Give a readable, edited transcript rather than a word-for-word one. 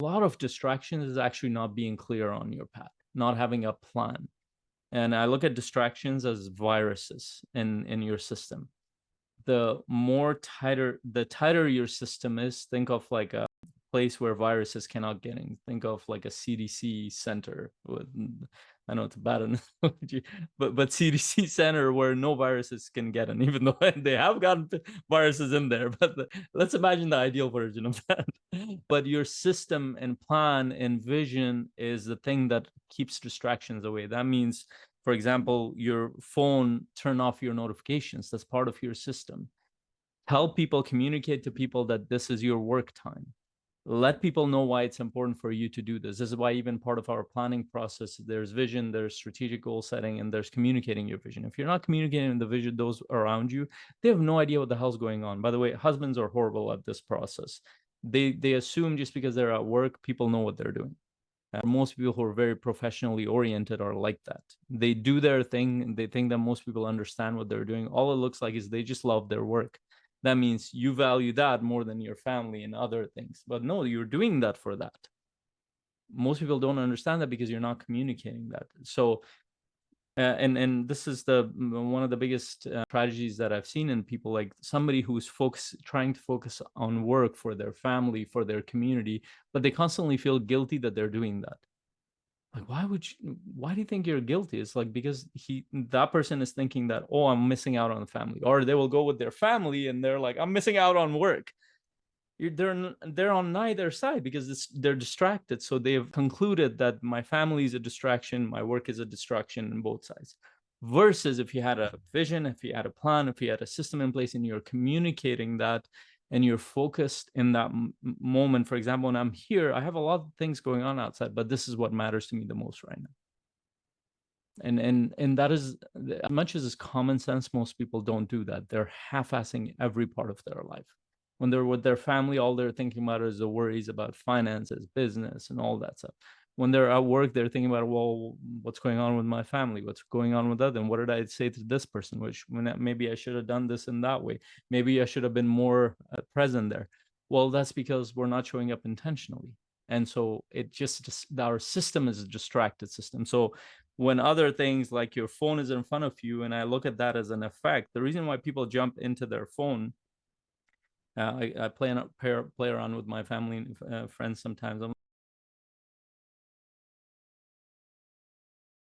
A lot of distractions is actually not being clear on your path, not having a plan. And I look at distractions as viruses in your system. The tighter your system is, think of like a place where viruses cannot get in. Think of like a CDC center with, I know it's a bad analogy, but CDC center where no viruses can get in, even though they have gotten viruses in there. But let's imagine the ideal version of that. But your system and plan and vision is the thing that keeps distractions away. That means, for example, your phone, turn off your notifications. That's part of your system. Help people, communicate to people that this is your work time. Let people know why it's important for you to do this. This is why even part of our planning process, there's vision, there's strategic goal setting, and there's communicating your vision. If you're not communicating the vision, those around you, they have no idea what the hell's going on. By the way, husbands are horrible at this process. They assume just because they're at work, people know what they're doing. Most people who are very professionally oriented are like that. They do their thing and they think that most people understand what they're doing. All it looks like is they just love their work. That means you value that more than your family and other things. But no, you're doing that for that. Most people don't understand that because you're not communicating that. So and this is the one of the biggest tragedies that I've seen in people, like somebody who's trying to focus on work for their family, for their community, but they constantly feel guilty that they're doing that. Like, why do you think you're guilty? It's like, because that person is thinking that, oh, I'm missing out on the family, or they will go with their family and they're like, I'm missing out on work. They're on neither side because they're distracted. So they've concluded that my family is a distraction, my work is a distraction in both sides. Versus if you had a vision, if you had a plan, if you had a system in place and you're communicating that and you're focused in that moment. For example, when I'm here, I have a lot of things going on outside, but this is what matters to me the most right now. And that is, as much as is common sense, most people don't do that. They're half-assing every part of their life. When they're with their family, all they're thinking about is the worries about finances, business, and all that stuff. When they're at work, they're thinking about, well, what's going on with my family? What's going on with that? And what did I say to this person? Which maybe I should have done this in that way. Maybe I should have been more present there. Well, that's because we're not showing up intentionally. And so our system is a distracted system. So when other things like your phone is in front of you, and I look at that as an effect, the reason why people jump into their phone, I play around with my family and friends sometimes. I'm